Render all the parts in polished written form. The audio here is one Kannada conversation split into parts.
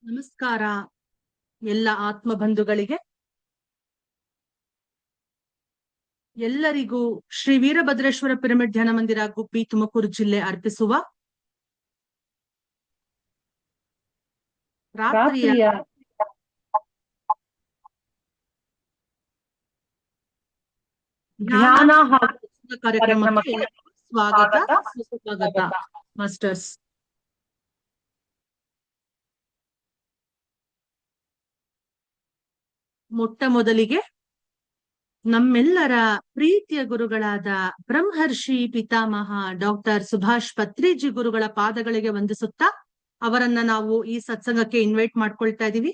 ನಮಸ್ಕಾರ ಎಲ್ಲ ಆತ್ಮ ಬಂಧುಗಳಿಗೆ. ಎಲ್ಲರಿಗೂ ಶ್ರೀ ವೀರಭದ್ರೇಶ್ವರ ಪಿರಮಿಡ್ ಧ್ಯಾನ ಮಂದಿರ ಗುಬ್ಬಿ ತುಮಕೂರು ಜಿಲ್ಲೆ ಅರ್ಪಿಸುವ ರಾತ್ರಿಯ ಧ್ಯಾನ ಕಾರ್ಯಕ್ರಮಕ್ಕೆ ಸ್ವಾಗತ ಸುಸ್ವಾಗತ ಮಾಸ್ಟರ್ಸ್. ಮೊಟ್ಟ ಮೊದಲಿಗೆ ನಮ್ಮೆಲ್ಲರ ಪ್ರೀತಿಯ ಗುರುಗಳಾದ ಬ್ರಹ್ಮರ್ಷಿ ಪಿತಾಮಹ ಡಾಕ್ಟರ್ ಸುಭಾಷ್ ಪತ್ರಿಜಿ ಗುರುಗಳ ಪಾದಗಳಿಗೆ ವಂದಿಸುತ್ತಾ ಅವರನ್ನ ನಾವು ಈ ಸತ್ಸಂಗಕ್ಕೆ ಇನ್ವೈಟ್ ಮಾಡ್ಕೊಳ್ತಾ ಇದೀವಿ.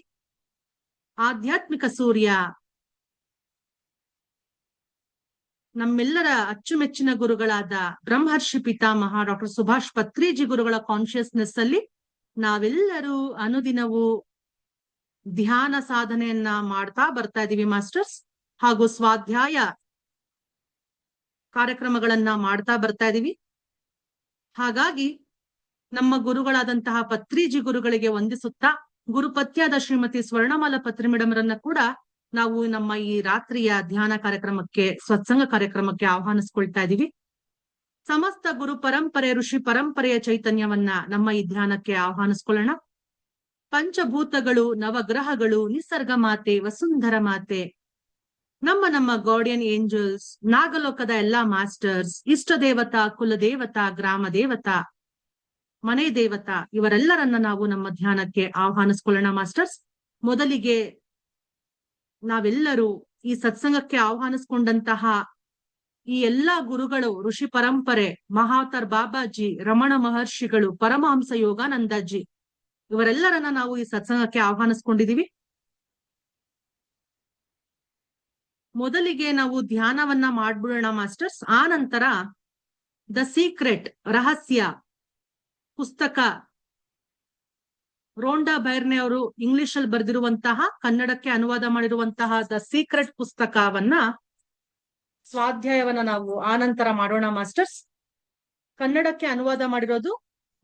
ಆಧ್ಯಾತ್ಮಿಕ ಸೂರ್ಯ ನಮ್ಮೆಲ್ಲರ ಅಚ್ಚುಮೆಚ್ಚಿನ ಗುರುಗಳಾದ ಬ್ರಹ್ಮರ್ಷಿ ಪಿತಾಮಹ ಡಾಕ್ಟರ್ ಸುಭಾಷ್ ಪತ್ರಿಜಿ ಗುರುಗಳ ಕಾನ್ಶಿಯಸ್ನೆಸ್ ಅಲ್ಲಿ ನಾವೆಲ್ಲರೂ ಅನುದಿನವೂ ಧ್ಯಾನ ಸಾಧನೆಯನ್ನ ಮಾಡ್ತಾ ಬರ್ತಾ ಇದೀವಿ ಮಾಸ್ಟರ್ಸ್. ಹಾಗೂ ಸ್ವಾಧ್ಯಾಯ ಕಾರ್ಯಕ್ರಮಗಳನ್ನ ಮಾಡ್ತಾ ಬರ್ತಾ ಇದೀವಿ. ಹಾಗಾಗಿ ನಮ್ಮ ಗುರುಗಳಾದಂತಹ ಪತ್ರಿಜಿ ಗುರುಗಳಿಗೆ ವಂದಿಸುತ್ತಾ ಗುರುಪತ್ಯಾದ ಶ್ರೀಮತಿ ಸ್ವರ್ಣಮಾಲ ಪತ್ರಿ ಮೇಡಮರನ್ನ ಕೂಡ ನಾವು ನಮ್ಮ ಈ ರಾತ್ರಿಯ ಧ್ಯಾನ ಕಾರ್ಯಕ್ರಮಕ್ಕೆ ಸತ್ಸಂಗ ಕಾರ್ಯಕ್ರಮಕ್ಕೆ ಆಹ್ವಾನಿಸ್ಕೊಳ್ತಾ ಇದೀವಿ. ಸಮಸ್ತ ಗುರು ಪರಂಪರೆ ಋಷಿ ಪರಂಪರೆಯ ಚೈತನ್ಯವನ್ನ ನಮ್ಮ ಈ ಧ್ಯಾನಕ್ಕೆ ಆಹ್ವಾನಿಸ್ಕೊಳ್ಳೋಣ. ಪಂಚಭೂತಗಳು, ನವಗ್ರಹಗಳು, ನಿಸರ್ಗ ಮಾತೆ, ವಸುಂಧರ ಮಾತೆ, ನಮ್ಮ ಗಾರ್ಡಿಯನ್ ಏಂಜಲ್ಸ್, ನಾಗಲೋಕದ ಎಲ್ಲಾ ಮಾಸ್ಟರ್ಸ್, ಇಷ್ಟ ದೇವತಾ, ಕುಲದೇವತಾ, ಗ್ರಾಮ ದೇವತಾ, ಮನೆ ದೇವತಾ, ಇವರೆಲ್ಲರನ್ನ ನಾವು ನಮ್ಮ ಧ್ಯಾನಕ್ಕೆ ಆಹ್ವಾನಿಸ್ಕೊಳ್ಳೋಣ ಮಾಸ್ಟರ್ಸ್. ಮೊದಲಿಗೆ ನಾವೆಲ್ಲರೂ ಈ ಸತ್ಸಂಗಕ್ಕೆ ಆಹ್ವಾನಿಸ್ಕೊಂಡಂತಹ ಈ ಎಲ್ಲಾ ಗುರುಗಳು, ಋಷಿ ಪರಂಪರೆ, ಮಹಾವತಾರ್ ಬಾಬಾಜಿ, ರಮಣ ಮಹರ್ಷಿಗಳು, ಪರಮಹಂಸ ಯೋಗಾನಂದಜಿ, ಇವರೆಲ್ಲರನ್ನ ನಾವು ಈ ಸತ್ಸಂಗಕ್ಕೆ ಆಹ್ವಾನಿಸ್ಕೊಂಡಿದೀವಿ. ಮೊದಲಿಗೆ ನಾವು ಧ್ಯಾನವನ್ನ ಮಾಡ್ಬಿಡೋಣ ಮಾಸ್ಟರ್ಸ್. ಆ ನಂತರ ದ ಸೀಕ್ರೆಟ್, ರಹಸ್ಯ ಪುಸ್ತಕ, ರೋಂಡಾ ಬೈರ್ನೆ ಅವರು ಇಂಗ್ಲಿಷ್ ಅಲ್ಲಿ ಬರೆದಿರುವಂತಹ, ಕನ್ನಡಕ್ಕೆ ಅನುವಾದ ಮಾಡಿರುವಂತಹ ದ ಸೀಕ್ರೆಟ್ ಪುಸ್ತಕವನ್ನ ಸ್ವಾಧ್ಯಾಯವನ್ನ ನಾವು ಆ ನಂತರ ಮಾಡೋಣ ಮಾಸ್ಟರ್ಸ್. ಕನ್ನಡಕ್ಕೆ ಅನುವಾದ ಮಾಡಿರೋದು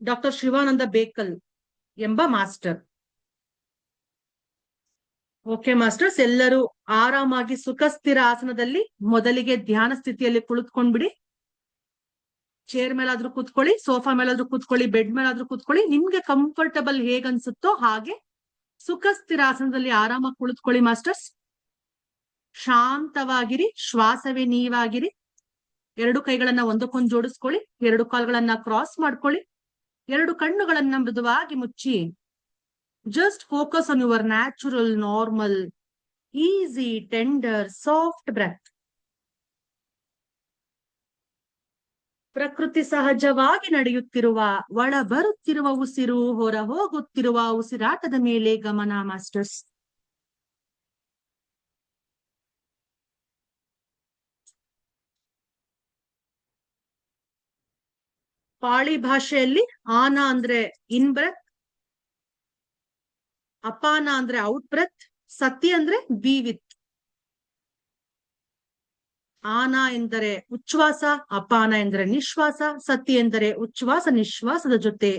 ಡಾಕ್ಟರ್ ಶಿವಾನಂದ ಬೇಕಲ್ ಎಂಬ ಮಾಸ್ಟರ್. ಓಕೆ ಮಾಸ್ಟರ್ಸ್, ಎಲ್ಲರೂ ಆರಾಮಾಗಿ ಸುಖಸ್ಥಿರ ಆಸನದಲ್ಲಿ ಮೊದಲಿಗೆ ಧ್ಯಾನ ಸ್ಥಿತಿಯಲ್ಲಿ ಕುಳಿತುಕೊಂಡ್ಬಿಡಿ. ಚೇರ್ ಮೇಲಾದ್ರೂ ಕೂತ್ಕೊಳ್ಳಿ, ಸೋಫಾ ಮೇಲಾದ್ರೂ ಕೂತ್ಕೊಳ್ಳಿ, ಬೆಡ್ ಮೇಲಾದ್ರೂ ಕೂತ್ಕೊಳ್ಳಿ. ನಿಮ್ಗೆ ಕಂಫರ್ಟಬಲ್ ಹೇಗನ್ಸುತ್ತೋ ಹಾಗೆ ಸುಖಸ್ಥಿರ ಆಸನದಲ್ಲಿ ಆರಾಮಾಗಿ ಕುಳಿತುಕೊಳ್ಳಿ ಮಾಸ್ಟರ್ಸ್. ಶಾಂತವಾಗಿರಿ, ಶ್ವಾಸವೇ ನೀವಾಗಿರಿ. ಎರಡು ಕೈಗಳನ್ನ ಒಂದಕ್ಕೊಂದು ಜೋಡಿಸ್ಕೊಳ್ಳಿ, ಎರಡು ಕಾಲುಗಳನ್ನ ಕ್ರಾಸ್ ಮಾಡ್ಕೊಳ್ಳಿ, ಎರಡು ಕಣ್ಣುಗಳನ್ನ ಮೃದುವಾಗಿ ಮುಚ್ಚಿ just focus on your natural, normal, easy, tender, soft breath. ಪ್ರಕೃತಿ ಸಹಜವಾಗಿ ನಡೆಯುತ್ತಿರುವ, ಒಳ ಬರುತ್ತಿರುವ ಉಸಿರು, ಹೊರ ಹೋಗುತ್ತಿರುವ ಉಸಿರಾಟದ ಮೇಲೆ ಗಮನ ಮಾಸ್ಟರ್ಸ್. ಪಾಳಿ ಭಾಷೆಯಲ್ಲಿ ಆನ ಅಂದ್ರೆ ಇನ್ ಬ್ರೆತ್, ಅಪಾನ ಅಂದ್ರೆ ಔಟ್ ಬ್ರೆತ್, ಸತಿ ಅಂದ್ರೆ ಬಿ ವಿತ್. ಆನ ಎಂದರೆ ಉಚ್ಛ್ವಾಸ, ಅಪಾನ ಎಂದರೆ ನಿಶ್ವಾಸ, ಸತಿ ಎಂದರೆ ಉಚ್ಛ್ವಾಸ ನಿಶ್ವಾಸದ ಜೊತೆ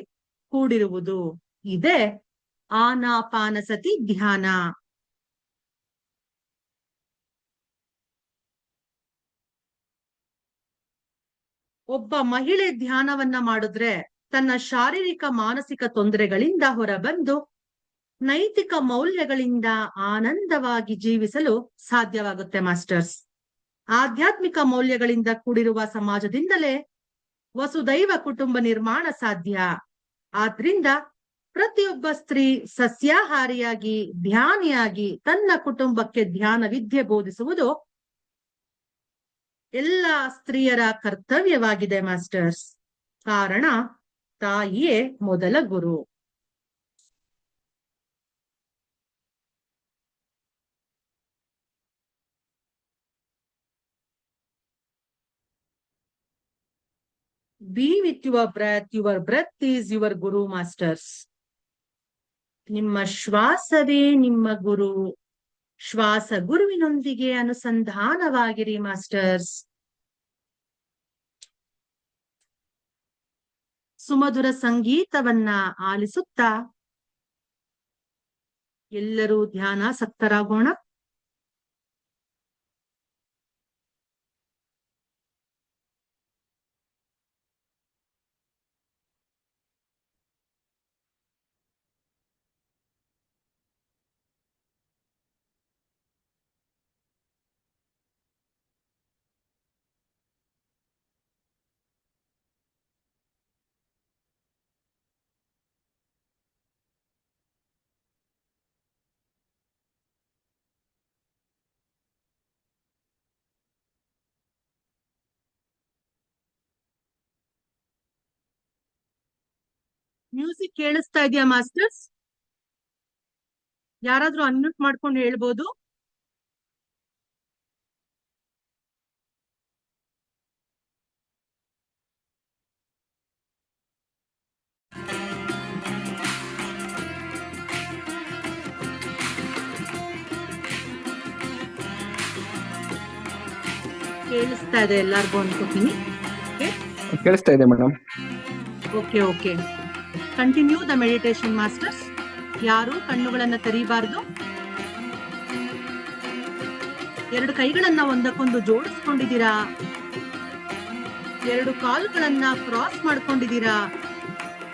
ಕೂಡಿರುವುದು. ಇದೇ ಆನಾಪಾನ ಸತಿ ಧ್ಯಾನ. ಒಬ್ಬ ಮಹಿಳೆ ಧ್ಯಾನವನ್ನ ಮಾಡಿದ್ರೆ ತನ್ನ ಶಾರೀರಿಕ ಮಾನಸಿಕ ತೊಂದರೆಗಳಿಂದ ಹೊರಬಂದು ನೈತಿಕ ಮೌಲ್ಯಗಳಿಂದ ಆನಂದವಾಗಿ ಜೀವಿಸಲು ಸಾಧ್ಯವಾಗುತ್ತೆ ಮಾಸ್ಟರ್ಸ್. ಆಧ್ಯಾತ್ಮಿಕ ಮೌಲ್ಯಗಳಿಂದ ಕೂಡಿರುವ ಸಮಾಜದಿಂದಲೇ ವಸುದೈವ ಕುಟುಂಬ ನಿರ್ಮಾಣ ಸಾಧ್ಯ. ಆದ್ರಿಂದ ಪ್ರತಿಯೊಬ್ಬ ಸ್ತ್ರೀ ಸಸ್ಯಾಹಾರಿಯಾಗಿ, ಧ್ಯಾನಿಯಾಗಿ ತನ್ನ ಕುಟುಂಬಕ್ಕೆ ಧ್ಯಾನ ವಿದ್ಯೆ ಬೋಧಿಸುವುದು ಎಲ್ಲ ಸ್ತ್ರೀಯರ ಕರ್ತವ್ಯವಾಗಿದೆ ಮಾಸ್ಟರ್ಸ್. ಕಾರಣ ತಾಯಿಯೇ ಮೊದಲ ಗುರು. Be with your breath is your guru masters. ನಿಮ್ಮ ಶ್ವಾಸವೇ ನಿಮ್ಮ ಗುರು. ಶ್ವಾಸ ಗುರುವಿನೊಂದಿಗೆ ಅನುಸಂಧಾನವಾಗಿರಿ ಮಾಸ್ಟರ್ಸ್. ಸುಮಧುರ ಸಂಗೀತವನ್ನ ಆಲಿಸುತ್ತಾ ಎಲ್ಲರೂ ಧ್ಯಾನಾಸಕ್ತರಾಗೋಣ. ಮ್ಯೂಸಿಕ್ ಕೇಳಿಸ್ತಾ ಇದೆಯಾ ಮಾಸ್ಟರ್ಸ್? ಯಾರಾದ್ರೂ ಅನ್ಮ್ಯೂಟ್ ಮಾಡ್ಕೊಂಡು ಹೇಳ್ಬೋದು. ಕೇಳಿಸ್ತಾ ಇದೆ ಎಲ್ಲಾರ್ಗು ಅನ್ಕೋತೀನಿ. ಕೇಳಿಸ್ತಾ ಇದೆ madam. Okay okay, continue the meditation masters. ಯಾರು ಕಣ್ಣುಗಳನ್ನ ತೆರೀಬಾರ್ದು. 2 ಕೈಗಳನ್ನ ಒಂದಕ್ಕೊಂದು ಜೋಡಿಸ್ಕೊಂಡಿದ್ದೀರಾ. 2 ಕಾಲುಗಳನ್ನ ಕ್ರಾಸ್ ಮಾಡ್ಕೊಂಡಿದ್ದೀರಾ.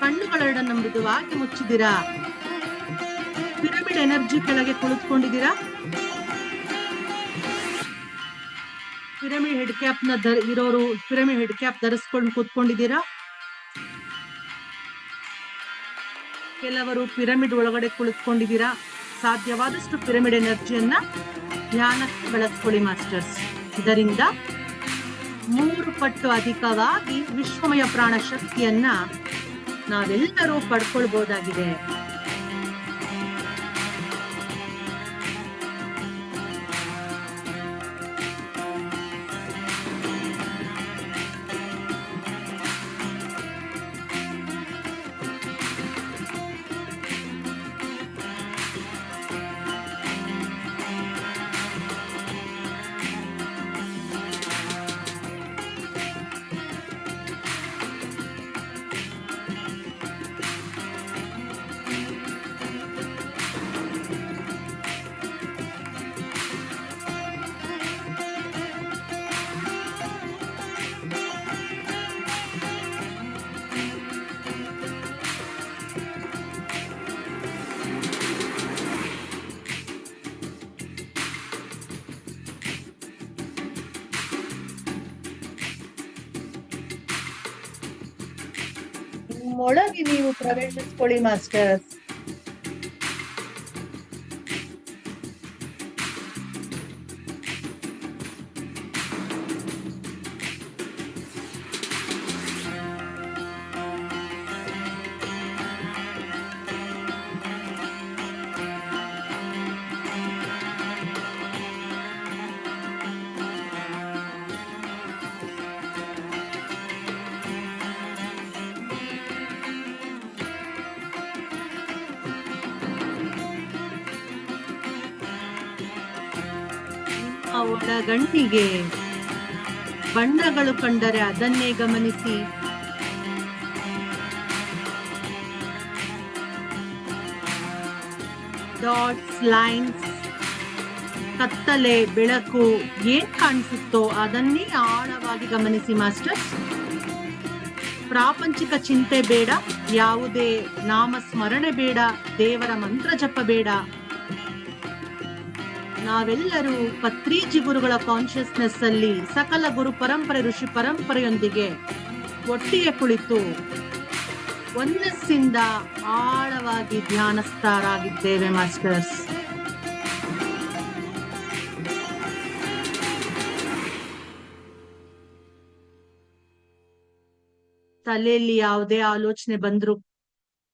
ಕಣ್ಣುಗಳೆರಡನ್ನ ಮೃದುವಾಗಿ ಮುಚ್ಚಿದ್ದೀರಾ. ಪಿರಮಿಡ್ ಎನರ್ಜಿ ಕೆಳಗೆ ಕುಳಿತುಕೊಂಡಿದ್ದೀರಾ. ಪಿರಮಿಡ್ ಹೆಡ್ ಕ್ಯಾಪ್ ಇರೋರು ಪಿರಮಿಡ್ ಹೆಡ್ ಕ್ಯಾಪ್ ಧರಿಸ್ಕೊಂಡು ಕೂತ್ಕೊಂಡಿದ್ದೀರಾ. ಕೆಲವರು ಪಿರಮಿಡ್ ಒಳಗಡೆ ಕುಳಿತುಕೊಂಡಿದ್ದೀರಾ. ಸಾಧ್ಯವಾದಷ್ಟು ಪಿರಮಿಡ್ ಎನರ್ಜಿಯನ್ನ ಧ್ಯಾನಕ್ಕೆ ಬಳಸ್ಕೊಳ್ಳಿ ಮಾಸ್ಟರ್ಸ್. ಇದರಿಂದ 3 ಪಟ್ಟು ಅಧಿಕವಾಗಿ ವಿಶ್ವಮಯ ಪ್ರಾಣ ಶಕ್ತಿಯನ್ನ ನಾವೆಲ್ಲರೂ ಪಡ್ಕೊಳ್ಬಹುದಾಗಿದೆ. ಒಳಗೆ ನೀವು ಪ್ರವೇಶಿಸ್ಕೊಳ್ಳಿ ಮಾಸ್ಟರ್ಸ್. ಒಳಗಣ್ಣಿಗೆ ಬಣ್ಣಗಳು ಕಂಡರೆ ಅದನ್ನೇ ಗಮನಿಸಿ. ಡಾಟ್ಸ್, ಲೈನ್ಸ್, ಕತ್ತಲೆ, ಬೆಳಕು ಏನ್ ಕಾಣಿಸುತ್ತೋ ಅದನ್ನೇ ಆಳವಾಗಿ ಗಮನಿಸಿ ಮಾಸ್ಟರ್ಸ್. ಪ್ರಾಪಂಚಿಕ ಚಿಂತೆ ಬೇಡ, ಯಾವುದೇ ನಾಮಸ್ಮರಣೆ ಬೇಡ, ದೇವರ ಮಂತ್ರ ಜಪ ಬೇಡ. ನಾವೆಲ್ಲರೂ ಪತ್ರಿಜಿ ಗುರುಗಳ ಕಾನ್ಶಿಯಸ್ನೆಸ್ ಅಲ್ಲಿ ಸಕಲ ಗುರು ಪರಂಪರೆ ಋಷಿ ಪರಂಪರೆಯೊಂದಿಗೆ ಒಟ್ಟಿಗೆ ಕುಳಿತು ಒಂದಸ್ಸಿಂದ ಆಳವಾಗಿ ಧ್ಯಾನಸ್ಥರಾಗಿದ್ದೇವೆ ಮಾಸ್ಟರ್ಸ್. ತಲೆಯಲ್ಲಿ ಯಾವುದೇ ಆಲೋಚನೆ ಬಂದ್ರು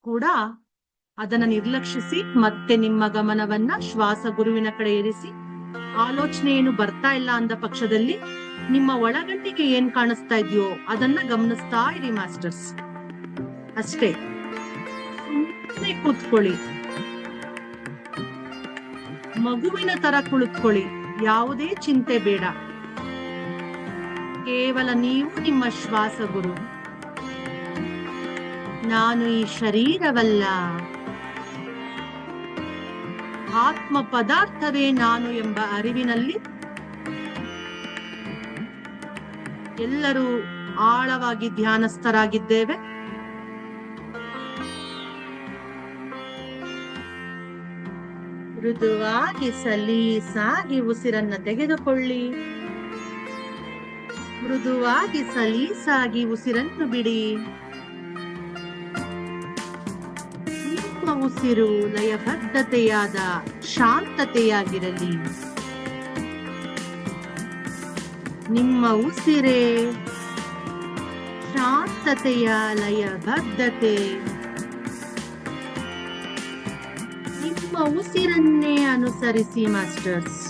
ಕೂಡ ಅದನ್ನ ನಿರ್ಲಕ್ಷಿಸಿ ಮತ್ತೆ ನಿಮ್ಮ ಗಮನವನ್ನ ಶ್ವಾಸ ಗುರುವಿನ ಕಡೆ ಇರಿಸಿ. ಆಲೋಚನೆ ಏನು ಬರ್ತಾ ಇಲ್ಲ ಅಂದ ಪಕ್ಷದಲ್ಲಿ ನಿಮ್ಮ ಒಳಗಣ್ಣಿಗೆ ಏನ್ ಕಾಣಿಸ್ತಾ ಇದೆಯೋ ಅದನ್ನ ಗಮನಿಸ್ತಾ ಇರಿ ಮಾಸ್ಟರ್ಸ್. ಅಷ್ಟೇ, ಸುಮ್ಮನೆ ಕೂತ್ಕೊಳ್ಳಿ, ಮಗುವಿನ ತರ ಕುಳಿತುಕೊಳ್ಳಿ. ಯಾವುದೇ ಚಿಂತೆ ಬೇಡ, ಕೇವಲ ನೀವು ನಿಮ್ಮ ಶ್ವಾಸ ಗುರು. ನಾನು ಈ ಶರೀರವಲ್ಲ, ಆತ್ಮ ಪದಾರ್ಥವೇ ನಾನು ಎಂಬ ಅರಿವಿನಲ್ಲಿ ಎಲ್ಲರೂ ಆಳವಾಗಿ ಧ್ಯಾನಸ್ಥರಾಗಿದ್ದೇವೆ. ಮೃದುವಾಗಿ ಸಲೀಸಾಗಿ ಉಸಿರನ್ನ ತೆಗೆದುಕೊಳ್ಳಿ. ಮೃದುವಾಗಿ ಸಲೀಸಾಗಿ ಉಸಿರನ್ನು ಬಿಡಿ. ನಿಮ್ಮ ಉಸಿರು ಲಯಬದ್ಧತೆಯಾದ ಶಾಂತತೆಯಾಗಿರಲಿ. ನಿಮ್ಮ ಉಸಿರೇ ಶಾಂತತೆಯ ಲಯಬದ್ಧತೆ. ನಿಮ್ಮ ಉಸಿರನ್ನೇ ಅನುಸರಿಸಿ ಮಾಸ್ಟರ್ಸ್.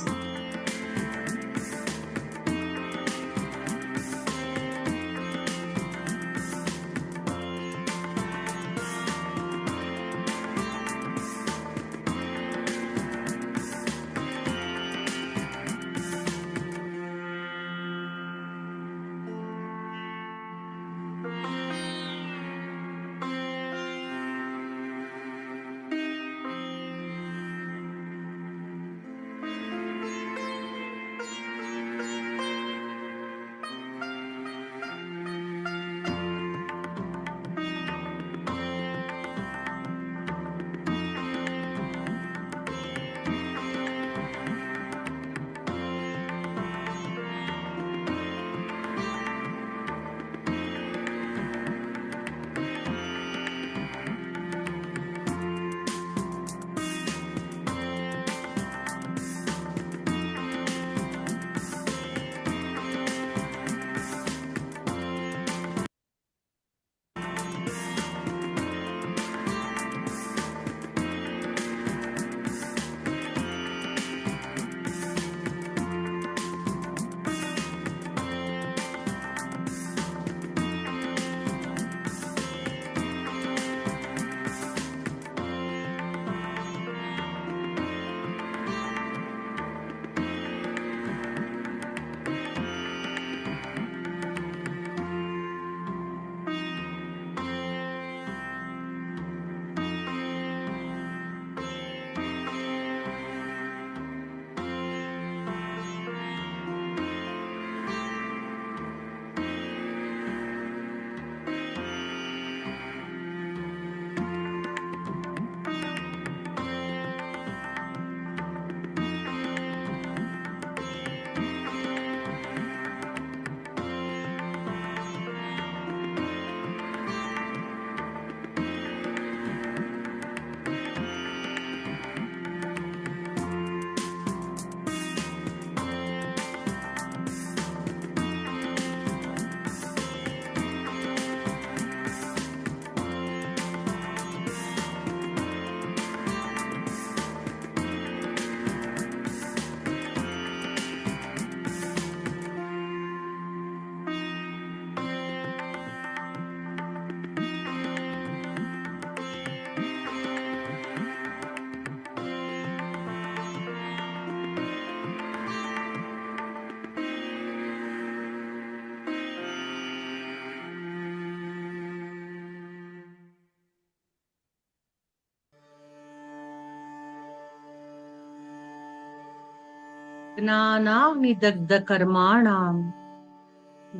ಜ್ಞಾನಾಗ್ನಿ ದಗ್ಧ ಕರ್ಮಾಣ.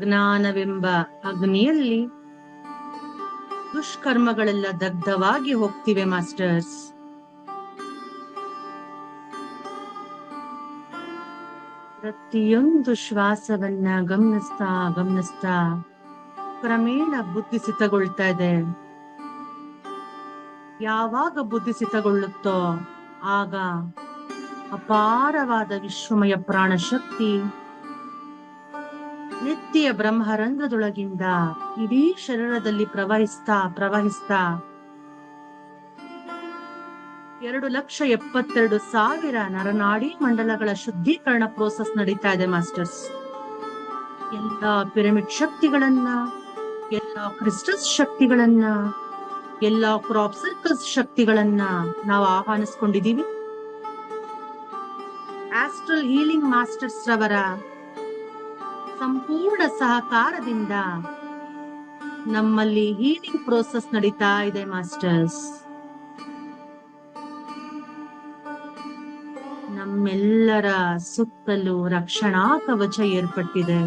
ಜ್ಞಾನವೆಂಬ ಅಗ್ನಿಯಲ್ಲಿ ದುಷ್ಕರ್ಮಗಳೆಲ್ಲ ದಗ್ಧವಾಗಿ ಹೋಗ್ತಿವೆ ಮಾಸ್ಟರ್ಸ್. ಪ್ರತಿಯೊಂದು ಶ್ವಾಸವನ್ನ ಗಮನಿಸ್ತಾ ಕ್ರಮೇಣ ಬುದ್ಧಿ ಸಿತಗೊಳ್ತಾ ಇದೆ. ಯಾವಾಗ ಬುದ್ಧಿ ಸಿತಗೊಳ್ಳುತ್ತೋ ಆಗ ಅಪಾರವಾದ ವಿಶ್ವಮಯ ಪ್ರಾಣ ಶಕ್ತಿ ನಿತ್ಯ ಬ್ರಹ್ಮರಂಧ್ರದೊಳಗಿಂದ ಇಡೀ ಶರೀರದಲ್ಲಿ ಪ್ರವಹಿಸ್ತಾ 2,72,000 ನರನಾಡಿ ಮಂಡಲಗಳ ಶುದ್ಧೀಕರಣ ಪ್ರೋಸೆಸ್ ನಡೀತಾ ಇದೆ ಮಾಸ್ಟರ್ಸ್. ಎಲ್ಲಾ ಪಿರಮಿಡ್ ಶಕ್ತಿಗಳನ್ನ, ಎಲ್ಲಾ ಕ್ರಿಸ್ಟಲ್ಸ್ ಶಕ್ತಿಗಳನ್ನ, ಎಲ್ಲಾ ಕ್ರಾಪ್ ಸರ್ಕಲ್ಸ್ ಶಕ್ತಿಗಳನ್ನ ನಾವು ಆಹ್ವಾನಿಸ್ಕೊಂಡಿದೀವಿ. ಆಸ್ಟ್ರಲ್ ಹೀಲಿಂಗ್ ಮಾಸ್ಟರ್ಸ್ ರವರ ಸಂಪೂರ್ಣ ಸಹಕಾರದಿಂದ ನಮ್ಮಲ್ಲಿ ಹೀಲಿಂಗ್ ಪ್ರೋಸೆಸ್ ನಡೀತಾ ಇದೆ ಮಾಸ್ಟರ್ಸ್. ನಮ್ಮೆಲ್ಲರ ಸುತ್ತಲೂ ರಕ್ಷಣಾ ಕವಚ ಏರ್ಪಟ್ಟಿದೆ.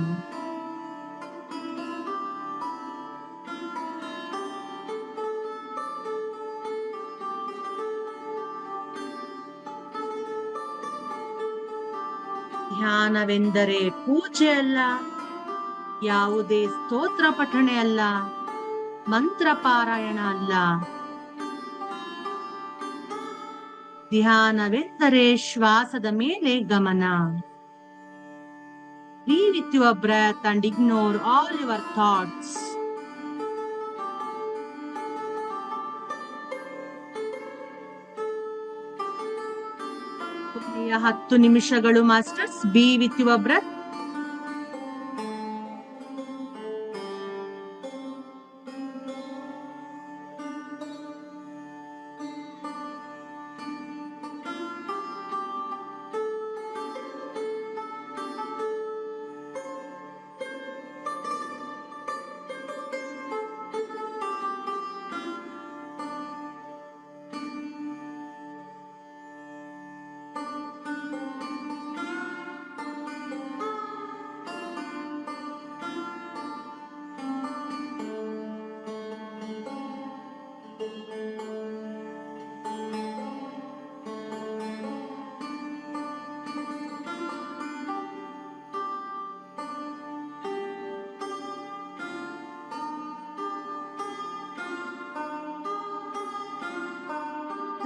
ಧ್ಯಾನವೆಂದರೆ ಪೂಜೆ ಅಲ್ಲ, ಯಾವುದೇ ಸ್ತೋತ್ರ ಪಠಣೆ ಅಲ್ಲ, ಮಂತ್ರ ಪಾರಾಯಣ ಅಲ್ಲ. ಧ್ಯಾನವೆಂದರೆ ಶ್ವಾಸದ ಮೇಲೆ ಗಮನ. Be with your breath and ignore all your thoughts. ಕೊನೆಯ 10 ನಿಮಿಷಗಳು masters. Be with your breath.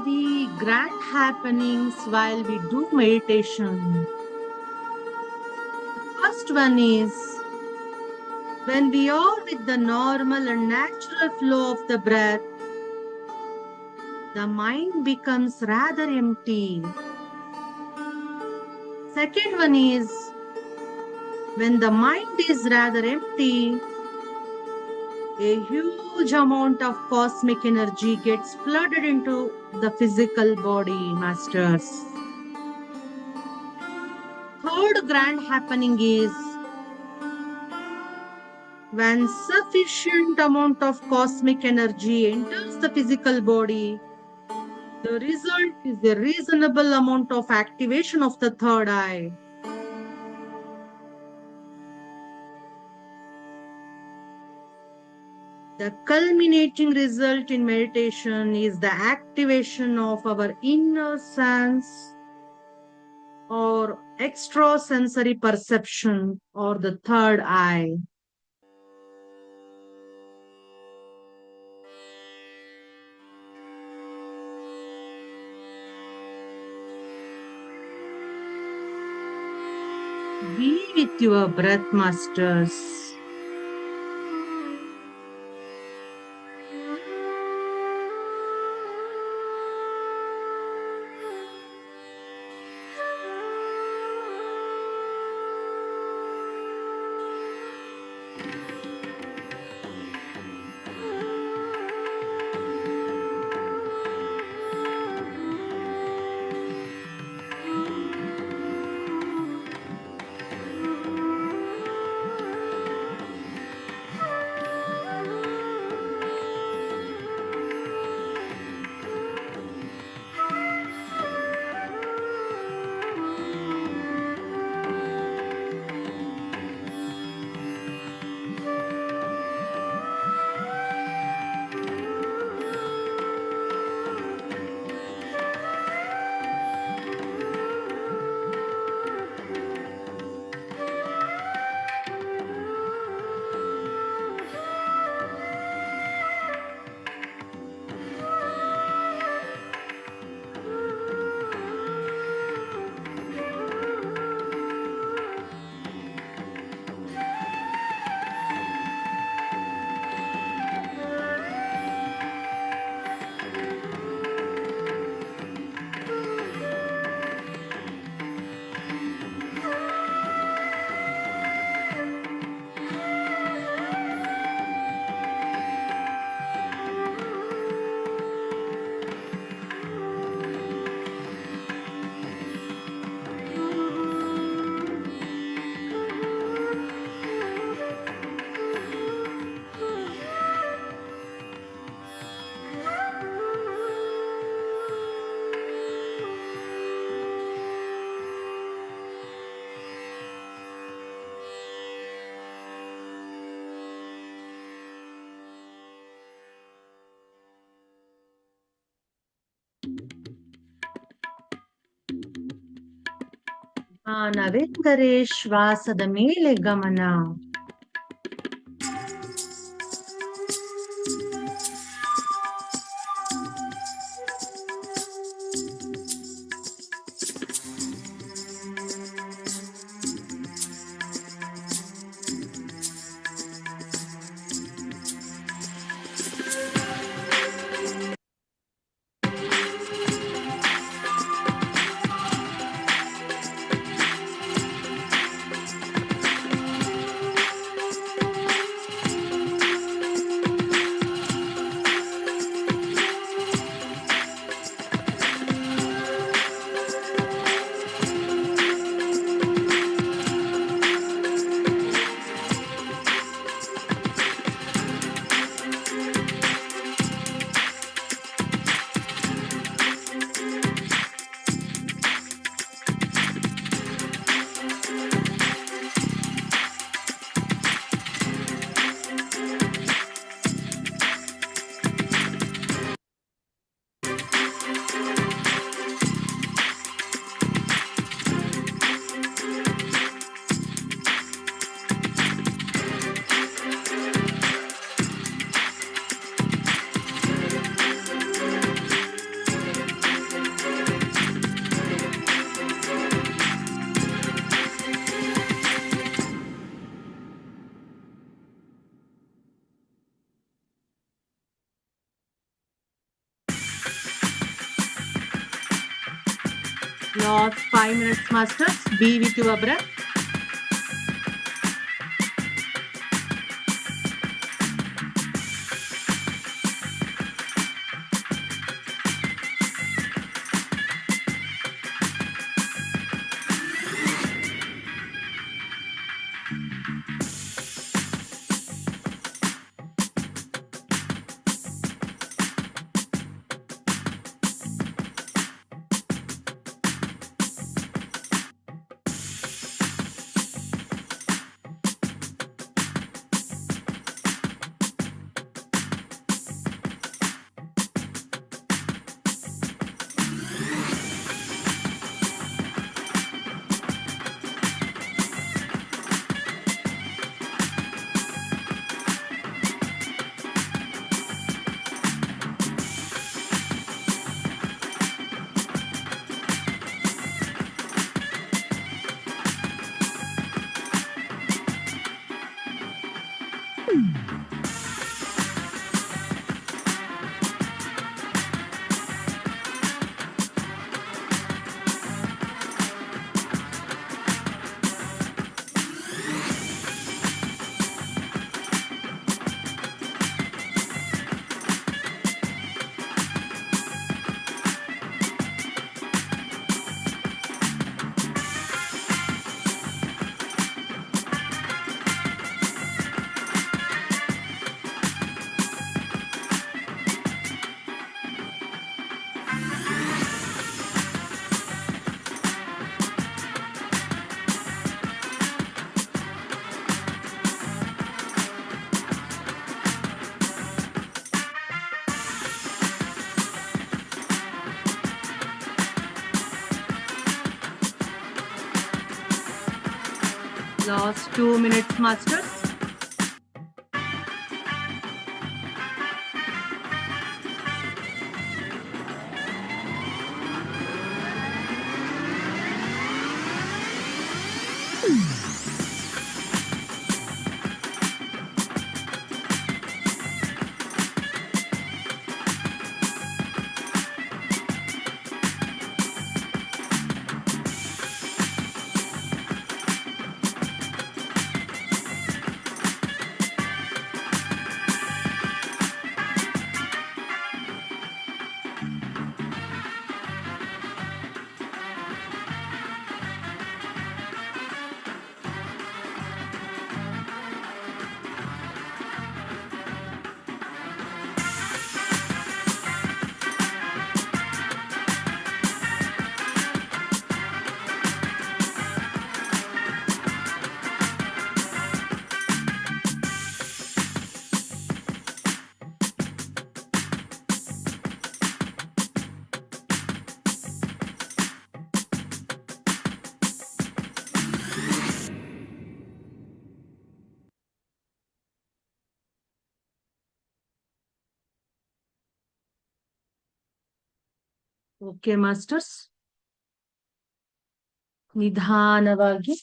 Three grand happenings while we do meditation. The first one is when we are with the normal and natural flow of the breath, the mind becomes rather empty. Second one is when the mind is rather empty, a huge amount of cosmic energy gets flooded into the physical body, masters. Third grand happening is when sufficient amount of cosmic energy enters the physical body, the result is a reasonable amount of activation of the third eye. The culminating result in meditation is the activation of our inner sense or extrasensory perception or the third eye. Be with your breath, masters. ಧ್ಯಾನವೆಂದರೆ ಶ್ವಾಸದ ಮೇಲೆ ಗಮನ. Last 5 minutes, masters. Be with your breath. Last 2 minutes, masters. Okay masters, ನಿಧಾನವಾಗಿ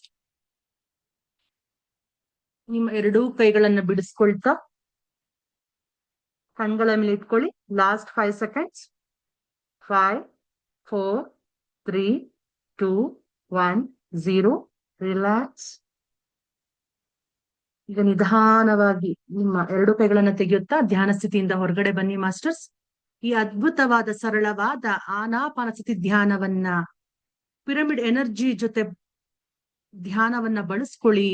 ನಿಮ್ಮ ಎರಡೂ ಕೈಗಳನ್ನ ಬಿಡಿಸ್ಕೊಳ್ತಾ ಕಣ್ಗಳ ಮೇಲೆ ಇಟ್ಕೊಳ್ಳಿ. Last 5 seconds. 5, 4, 3, 2, 1, 0. ರಿಲ್ಯಾಕ್ಸ್. ಈಗ ನಿಧಾನವಾಗಿ ನಿಮ್ಮ ಎರಡು ಕೈಗಳನ್ನ ತೆಗೆಯುತ್ತಾ ಧ್ಯಾನ ಸ್ಥಿತಿಯಿಂದ ಹೊರಗಡೆ ಬನ್ನಿ ಮಾಸ್ಟರ್ಸ್. ಈ ಅದ್ಭುತವಾದ ಸರಳವಾದ ಆನಾಪಾನಸತಿ ಧ್ಯಾನವನ್ನ ಪಿರಮಿಡ್ ಎನರ್ಜಿ ಜೊತೆ ಧ್ಯಾನವನ್ನ ಬಳಸ್ಕೊಳ್ಳಿ.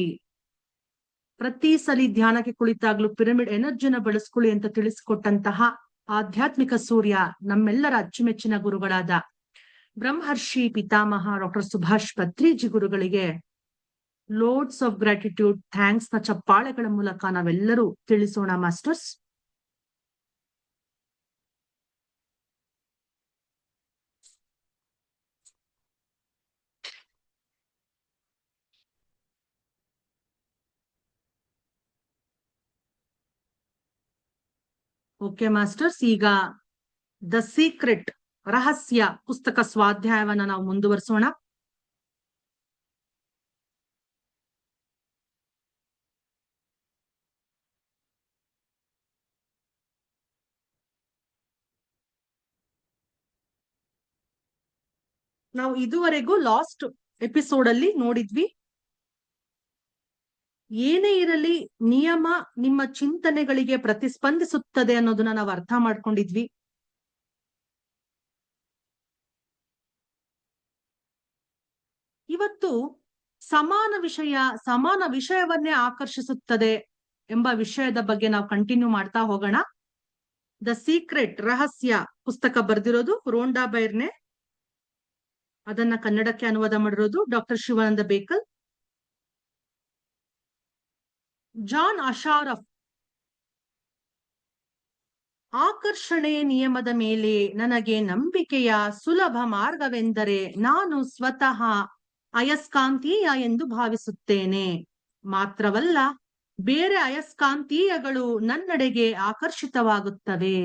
ಪ್ರತಿ ಸಲಿ ಧ್ಯಾನಕ್ಕೆ ಕುಳಿತಾಗ್ಲೂ ಪಿರಮಿಡ್ ಎನರ್ಜಿನ ಬಳಸ್ಕೊಳ್ಳಿ ಅಂತ ತಿಳಿಸಿಕೊಟ್ಟಂತಹ ಆಧ್ಯಾತ್ಮಿಕ ಸೂರ್ಯ ನಮ್ಮೆಲ್ಲರ ಅಚ್ಚುಮೆಚ್ಚಿನ ಗುರುಗಳಾದ ಬ್ರಹ್ಮರ್ಷಿ ಪಿತಾಮಹ ಡಾಕ್ಟರ್ ಸುಭಾಷ್ ಪತ್ರಿಜಿ ಗುರುಗಳಿಗೆ ಲೋಡ್ಸ್ ಆಫ್ ಗ್ರಾಟಿಟ್ಯೂಡ್, ಥ್ಯಾಂಕ್ಸ್ ನ ಚಪ್ಪಾಳೆಗಳ ಮೂಲಕ ನಾವೆಲ್ಲರೂ ತಿಳಿಸೋಣ ಮಾಸ್ಟರ್ಸ್. ಓಕೆ ಮಾಸ್ಟರ್ಸ್, ಈಗ ದ ಸೀಕ್ರೆಟ್ ರಹಸ್ಯ ಪುಸ್ತಕ ಸ್ವಾಧ್ಯಾಯವನ್ನ ನಾವು ಮುಂದುವರಿಸೋಣ. ನಾವು ಇದುವರೆಗೂ ಲಾಸ್ಟ್ ಎಪಿಸೋಡ್ ಅಲ್ಲಿ ನೋಡಿದ್ವಿ, ಏನೇ ಇರಲಿ ನಿಯಮ ನಿಮ್ಮ ಚಿಂತನೆಗಳಿಗೆ ಪ್ರತಿಸ್ಪಂದಿಸುತ್ತದೆ ಅನ್ನೋದನ್ನ ನಾವು ಅರ್ಥ ಮಾಡ್ಕೊಂಡಿದ್ವಿ. ಇವತ್ತು ಸಮಾನ ವಿಷಯವನ್ನೇ ಆಕರ್ಷಿಸುತ್ತದೆ ಎಂಬ ವಿಷಯದ ಬಗ್ಗೆ ನಾವು ಕಂಟಿನ್ಯೂ ಮಾಡ್ತಾ ಹೋಗೋಣ. ದ ಸೀಕ್ರೆಟ್ ರಹಸ್ಯ ಪುಸ್ತಕ ಬರೆದಿರೋದು ರೋಂಡಾ ಬೈರ್ನೆ, ಅದನ್ನ ಕನ್ನಡಕ್ಕೆ ಅನುವಾದ ಮಾಡಿರೋದು ಡಾಕ್ಟರ್ ಶಿವಾನಂದ ಬೇಕಲ್. ಜಾನ್ ಅಶಾರಫ್, ಆಕರ್ಷಣೆ ನಿಯಮದ ಮೇಲೆ ನನಗೆ ನಂಬಿಕೆಯ ಸುಲಭ ಮಾರ್ಗವೆಂದರೆ ನಾನು ಸ್ವತಃ ಅಯಸ್ಕಾಂತೀಯ ಎಂದು ಭಾವಿಸುತ್ತೇನೆ. ಮಾತ್ರವಲ್ಲ, ಬೇರೆ ಅಯಸ್ಕಾಂತೀಯಗಳು ನನ್ನೆಡೆಗೆ ಆಕರ್ಷಿತವಾಗುತ್ತವೆ.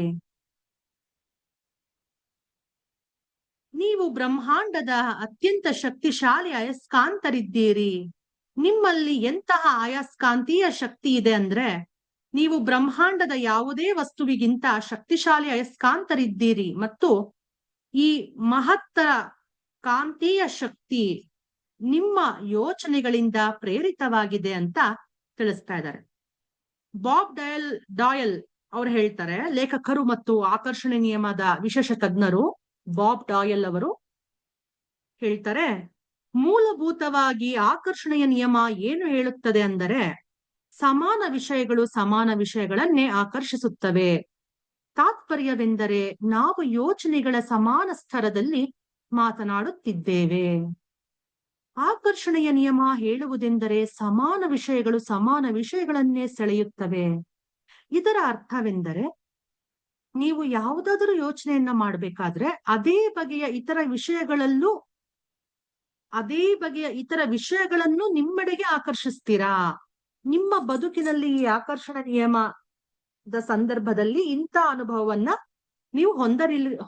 ನೀವು ಬ್ರಹ್ಮಾಂಡದ ಅತ್ಯಂತ ಶಕ್ತಿಶಾಲಿ ಅಯಸ್ಕಾಂತರಿದ್ದೀರಿ. ನಿಮ್ಮಲ್ಲಿ ಎಂತಹ ಅಯಸ್ಕಾಂತೀಯ ಶಕ್ತಿ ಇದೆ ಅಂದ್ರೆ ನೀವು ಬ್ರಹ್ಮಾಂಡದ ಯಾವುದೇ ವಸ್ತುವಿಗಿಂತ ಶಕ್ತಿಶಾಲಿ ಅಯಸ್ಕಾಂತರಿದ್ದೀರಿ ಮತ್ತು ಈ ಮಹತ್ತರ ಕಾಂತೀಯ ಶಕ್ತಿ ನಿಮ್ಮ ಯೋಚನೆಗಳಿಂದ ಪ್ರೇರಿತವಾಗಿದೆ ಅಂತ ತಿಳಿಸ್ತಾ ಇದ್ದಾರೆ. ಬಾಬ್ ಡಾಯಲ್ ಅವ್ರು ಹೇಳ್ತಾರೆ, ಲೇಖಕರು ಮತ್ತು ಆಕರ್ಷಣೆ ನಿಯಮದ ವಿಶೇಷ ತಜ್ಞರು ಬಾಬ್ ಡಾಯಲ್ ಅವರು ಹೇಳ್ತಾರೆ, ಮೂಲಭೂತವಾಗಿ ಆಕರ್ಷಣೆಯ ನಿಯಮ ಏನು ಹೇಳುತ್ತದೆ ಅಂದರೆ ಸಮಾನ ವಿಷಯಗಳು ಸಮಾನ ವಿಷಯಗಳನ್ನೇ ಆಕರ್ಷಿಸುತ್ತವೆ. ತಾತ್ಪರ್ಯವೆಂದರೆ ನಾವು ಯೋಚನೆಗಳ ಸಮಾನ ಸ್ತರದಲ್ಲಿ ಮಾತನಾಡುತ್ತಿದ್ದೇವೆ. ಆಕರ್ಷಣೆಯ ನಿಯಮ ಹೇಳುವುದೆಂದರೆ ಸಮಾನ ವಿಷಯಗಳು ಸಮಾನ ವಿಷಯಗಳನ್ನೇ ಸೆಳೆಯುತ್ತವೆ. ಇದರ ಅರ್ಥವೆಂದರೆ ನೀವು ಯಾವುದಾದರೂ ಯೋಚನೆಯನ್ನ ಮಾಡಬೇಕಾದ್ರೆ ಅದೇ ಬಗೆಯ ಇತರ ವಿಷಯಗಳನ್ನು ನಿಮ್ಮೆಡೆಗೆ ಆಕರ್ಷಿಸ್ತೀರಾ. ನಿಮ್ಮ ಬದುಕಿನಲ್ಲಿ ಈ ಆಕರ್ಷಣ ನಿಯಮದ ಸಂದರ್ಭದಲ್ಲಿ ಇಂಥ ಅನುಭವವನ್ನ ನೀವು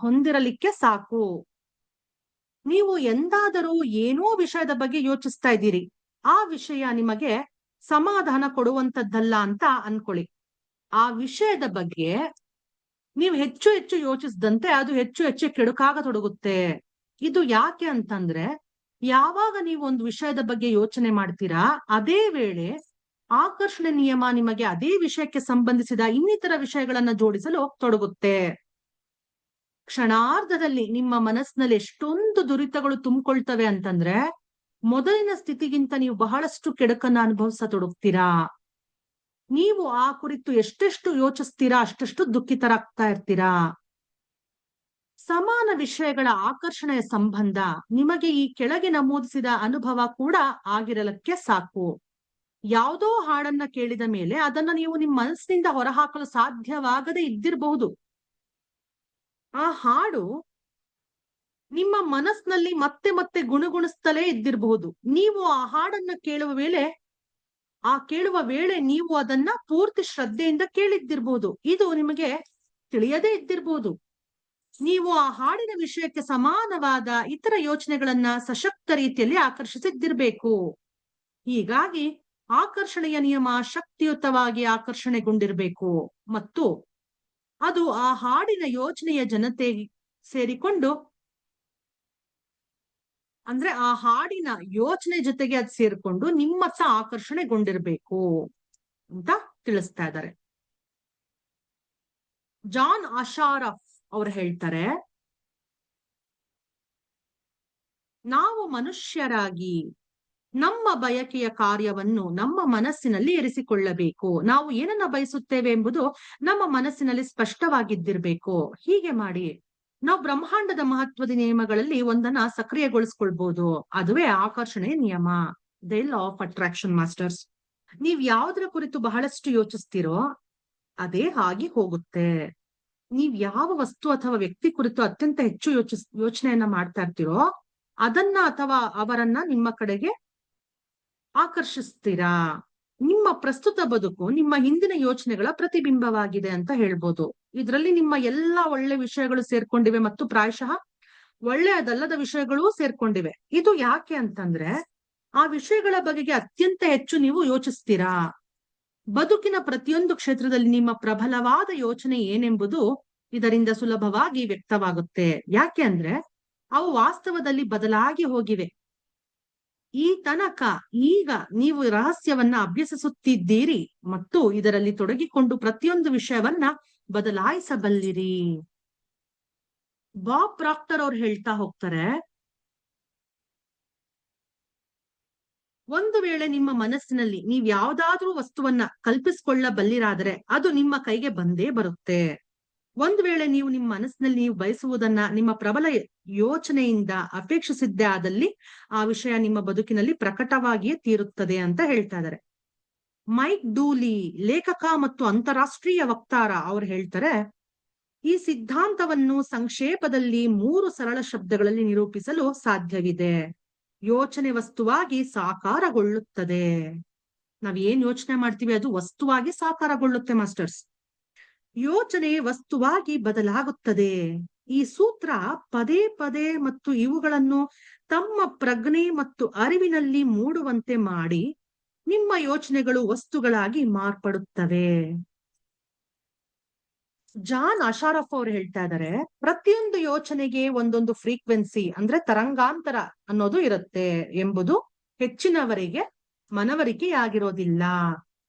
ಹೊಂದಿರಲಿಕ್ಕೆ ಸಾಕು. ನೀವು ಎಂದಾದರೂ ಏನೋ ವಿಷಯದ ಬಗ್ಗೆ ಯೋಚಿಸ್ತಾ ಇದ್ದೀರಿ, ಆ ವಿಷಯ ನಿಮಗೆ ಸಮಾಧಾನ ಕೊಡುವಂತದ್ದಲ್ಲ ಅಂತ ಅನ್ಕೊಳ್ಳಿ. ಆ ವಿಷಯದ ಬಗ್ಗೆ ನೀವು ಹೆಚ್ಚು ಹೆಚ್ಚು ಯೋಚಿಸಿದಂತೆ ಅದು ಹೆಚ್ಚು ಹೆಚ್ಚು ಕೆಡುಕಾಗತೊಡಗುತ್ತೆ. ಇದು ಯಾಕೆ ಅಂತಂದ್ರೆ ಯಾವಾಗ ನೀವು ಒಂದು ವಿಷಯದ ಬಗ್ಗೆ ಯೋಚನೆ ಮಾಡ್ತೀರಾ, ಅದೇ ವೇಳೆ ಆಕರ್ಷಣೆ ನಿಯಮ ನಿಮಗೆ ಅದೇ ವಿಷಯಕ್ಕೆ ಸಂಬಂಧಿಸಿದ ಇನ್ನಿತರ ವಿಷಯಗಳನ್ನ ಜೋಡಿಸಲು ತೊಡಗುತ್ತೆ. ಕ್ಷಣಾರ್ಧದಲ್ಲಿ ನಿಮ್ಮ ಮನಸ್ಸಿನಲ್ಲಿ ಎಷ್ಟೊಂದು ದುರಿತಗಳು ತುಂಬಿಕೊಳ್ತವೆ ಅಂತಂದ್ರೆ ಮೊದಲಿನ ಸ್ಥಿತಿಗಿಂತ ನೀವು ಬಹಳಷ್ಟು ಕೆಡುಕನ್ನ ಅನುಭವಿಸತೊಡಗ್ತೀರಾ. ನೀವು ಆ ಕುರಿತು ಎಷ್ಟೆಷ್ಟು ಯೋಚಿಸ್ತೀರಾ ಅಷ್ಟೆಷ್ಟು ದುಃಖಿತರಾಗ್ತಾ ಇರ್ತೀರಾ. ಸಮಾನ ವಿಷಯಗಳ ಆಕರ್ಷಣೆಯ ಸಂಬಂಧ ನಿಮಗೆ ಈ ಕೆಳಗೆ ನಮೂದಿಸಿದ ಅನುಭವ ಕೂಡ ಆಗಿರಲಿಕ್ಕೆ ಸಾಕು. ಯಾವುದೋ ಹಾಡನ್ನ ಕೇಳಿದ ಮೇಲೆ ಅದನ್ನ ನೀವು ನಿಮ್ಮ ಮನಸ್ಸಿನಿಂದ ಹೊರಹಾಕಲು ಸಾಧ್ಯವಾಗದೇ ಇದ್ದಿರಬಹುದು. ಆ ಹಾಡು ನಿಮ್ಮ ಮನಸ್ಸಿನಲ್ಲಿ ಮತ್ತೆ ಮತ್ತೆ ಗುಣಗುಣಿಸ್ತಲೇ ಇದ್ದಿರಬಹುದು. ನೀವು ಆ ಹಾಡನ್ನ ಕೇಳುವ ವೇಳೆ ನೀವು ಅದನ್ನ ಪೂರ್ತಿ ಶ್ರದ್ಧೆಯಿಂದ ಕೇಳಿದ್ದಿರ್ಬೋದು. ಇದು ನಿಮಗೆ ತಿಳಿಯದೇ ಇದ್ದಿರ್ಬೋದು. ನೀವು ಆ ಹಾಡಿನ ವಿಷಯಕ್ಕೆ ಸಮಾನವಾದ ಇತರ ಯೋಚನೆಗಳನ್ನ ಸಶಕ್ತ ರೀತಿಯಲ್ಲಿ ಆಕರ್ಷಿಸಿದ್ದಿರ್ಬೇಕು. ಹೀಗಾಗಿ ಆಕರ್ಷಣೆಯ ನಿಯಮ ಶಕ್ತಿಯುತವಾಗಿ ಆಕರ್ಷಣೆಗೊಂಡಿರ್ಬೇಕು ಮತ್ತು ಅದು ಆ ಹಾಡಿನ ಯೋಚನೆಯ ಜನತೆ ಸೇರಿಕೊಂಡು, ಅಂದ್ರೆ ಆ ಹಾಡಿನ ಯೋಚನೆ ಜೊತೆಗೆ ಅದು ಸೇರ್ಕೊಂಡು ನಿಮ್ಮತ್ತ ಆಕರ್ಷಣೆಗೊಂಡಿರ್ಬೇಕು ಅಂತ ತಿಳಿಸ್ತಾ ಇದ್ದಾರೆ. ಜಾನ್ ಅಶಾರಫ್ ಅವ್ರು ಹೇಳ್ತಾರೆ, ನಾವು ಮನುಷ್ಯರಾಗಿ ನಮ್ಮ ಬಯಕೆಯ ಕಾರ್ಯವನ್ನು ನಮ್ಮ ಮನಸ್ಸಿನಲ್ಲಿ ಇರಿಸಿಕೊಳ್ಳಬೇಕು. ನಾವು ಏನನ್ನ ಬಯಸುತ್ತೇವೆ ಎಂಬುದು ನಮ್ಮ ಮನಸ್ಸಿನಲ್ಲಿ ಸ್ಪಷ್ಟವಾಗಿದ್ದಿರ್ಬೇಕು. ಹೀಗೆ ಮಾಡಿ ನಾವು ಬ್ರಹ್ಮಾಂಡದ ಮಹತ್ವದ ನಿಯಮಗಳಲ್ಲಿ ಒಂದನ್ನ ಸಕ್ರಿಯಗೊಳಿಸ್ಕೊಳ್ಬಹುದು. ಅದುವೇ ಆಕರ್ಷಣೆಯ ನಿಯಮ, the law of attraction masters. ನೀವ್ ಯಾವ್ದ್ರ ಕುರಿತು ಬಹಳಷ್ಟು ಯೋಚಿಸ್ತೀರೋ ಅದೇ ಆಗಿ ಹೋಗುತ್ತೆ. ನೀವ್ ಯಾವ ವಸ್ತು ಅಥವಾ ವ್ಯಕ್ತಿ ಕುರಿತು ಅತ್ಯಂತ ಹೆಚ್ಚು ಯೋಚನೆಯನ್ನ ಮಾಡ್ತಾ ಇರ್ತೀರೋ ಅದನ್ನ ಅಥವಾ ಅವರನ್ನ ನಿಮ್ಮ ಕಡೆಗೆ ಆಕರ್ಷಿಸ್ತೀರಾ. ನಿಮ್ಮ ಪ್ರಸ್ತುತ ಬದುಕು ನಿಮ್ಮ ಹಿಂದಿನ ಯೋಚನೆಗಳ ಪ್ರತಿಬಿಂಬವಾಗಿದೆ ಅಂತ ಹೇಳ್ಬೋದು. ಇದರಲ್ಲಿ ನಿಮ್ಮ ಎಲ್ಲಾ ಒಳ್ಳೆ ವಿಷಯಗಳು ಸೇರ್ಕೊಂಡಿವೆ ಮತ್ತು ಪ್ರಾಯಶಃ ಒಳ್ಳೆಯದಲ್ಲದ ವಿಷಯಗಳೂ ಸೇರ್ಕೊಂಡಿವೆ. ಇದು ಯಾಕೆ ಅಂತಂದ್ರೆ ಆ ವಿಷಯಗಳ ಬಗೆಗೆ ಅತ್ಯಂತ ಹೆಚ್ಚು ನೀವು ಯೋಚಿಸ್ತೀರಾ. ಬದುಕಿನ ಪ್ರತಿಯೊಂದು ಕ್ಷೇತ್ರದಲ್ಲಿ ನಿಮ್ಮ ಪ್ರಬಲವಾದ ಯೋಚನೆ ಏನೆಂಬುದು ಇದರಿಂದ ಸುಲಭವಾಗಿ ವ್ಯಕ್ತವಾಗುತ್ತೆ. ಯಾಕೆ ಅಂದ್ರೆ ಅವು ವಾಸ್ತವದಲ್ಲಿ ಬದಲಾಗಿ ಹೋಗಿವೆ. ಈ ತನಕ ಈಗ ನೀವು ರಹಸ್ಯವನ್ನ ಅಭ್ಯಸಿಸುತ್ತಿದ್ದೀರಿ ಮತ್ತು ಇದರಲ್ಲಿ ತೊಡಗಿಕೊಂಡು ಪ್ರತಿಯೊಂದು ವಿಷಯವನ್ನ ಬದಲಾಯಿಸಬಲ್ಲಿರಿ. ಬಾಬ್ ಪ್ರಾಕ್ಟರ್ ಅವ್ರು ಹೇಳ್ತಾ ಹೋಗ್ತಾರೆ, ಒಂದು ವೇಳೆ ನಿಮ್ಮ ಮನಸ್ಸಿನಲ್ಲಿ ನೀವ್ ಯಾವ್ದಾದ್ರೂ ವಸ್ತುವನ್ನ ಕಲ್ಪಿಸಿಕೊಳ್ಳಬಲ್ಲಿರಾದರೆ ಅದು ನಿಮ್ಮ ಕೈಗೆ ಬಂದೇ ಬರುತ್ತೆ. ಒಂದು ವೇಳೆ ನೀವು ನಿಮ್ಮ ಮನಸ್ಸಿನಲ್ಲಿ ನೀವು ಬಯಸುವುದನ್ನ ನಿಮ್ಮ ಪ್ರಬಲ ಯೋಚನೆಯಿಂದ ಅಪೇಕ್ಷಿಸಿದ್ದೇ ಆದಲ್ಲಿ ಆ ವಿಷಯ ನಿಮ್ಮ ಬದುಕಿನಲ್ಲಿ ಪ್ರಕಟವಾಗಿಯೇ ತೀರುತ್ತದೆ ಅಂತ ಹೇಳ್ತಾ ಇದ್ದಾರೆ. ಮೈಕ್ ಡೂಲಿ, ಲೇಖಕ ಮತ್ತು ಅಂತಾರಾಷ್ಟ್ರೀಯ ವಕ್ತಾರ, ಅವ್ರು ಹೇಳ್ತಾರೆ, ಈ ಸಿದ್ಧಾಂತವನ್ನು ಸಂಕ್ಷೇಪದಲ್ಲಿ 3 ಸರಳ ಶಬ್ದಗಳಲ್ಲಿ ನಿರೂಪಿಸಲು ಸಾಧ್ಯವಿದೆ. ಯೋಚನೆ ವಸ್ತುವಾಗಿ ಸಾಕಾರಗೊಳ್ಳುತ್ತದೆ. ನಾವ್ ಏನ್ ಯೋಚನೆ ಮಾಡ್ತೀವಿ ಅದು ವಸ್ತುವಾಗಿ ಸಾಕಾರಗೊಳ್ಳುತ್ತೆ ಮಾಸ್ಟರ್ಸ್. ಯೋಚನೆ ವಸ್ತುವಾಗಿ ಬದಲಾಗುತ್ತದೆ. ಈ ಸೂತ್ರ ಪದೇ ಪದೇ ಮತ್ತು ಇವುಗಳನ್ನು ತಮ್ಮ ಪ್ರಜ್ಞೆ ಮತ್ತು ಅರಿವಿನಲ್ಲಿ ಮೂಡುವಂತೆ ಮಾಡಿ ನಿಮ್ಮ ಯೋಚನೆಗಳು ವಸ್ತುಗಳಾಗಿ ಮಾರ್ಪಡುತ್ತವೆ. ಜಾನ್ ಅಶಾರಫ್ ಅವ್ರು ಹೇಳ್ತಾ ಇದ್ದಾರೆ, ಪ್ರತಿಯೊಂದು ಯೋಚನೆಗೆ ಒಂದೊಂದು ಫ್ರೀಕ್ವೆನ್ಸಿ ಅಂದ್ರೆ ತರಂಗಾಂತರ ಅನ್ನೋದು ಇರುತ್ತೆ ಎಂಬುದು ಹೆಚ್ಚಿನವರಿಗೆ ಮನವರಿಕೆಯಾಗಿರೋದಿಲ್ಲ.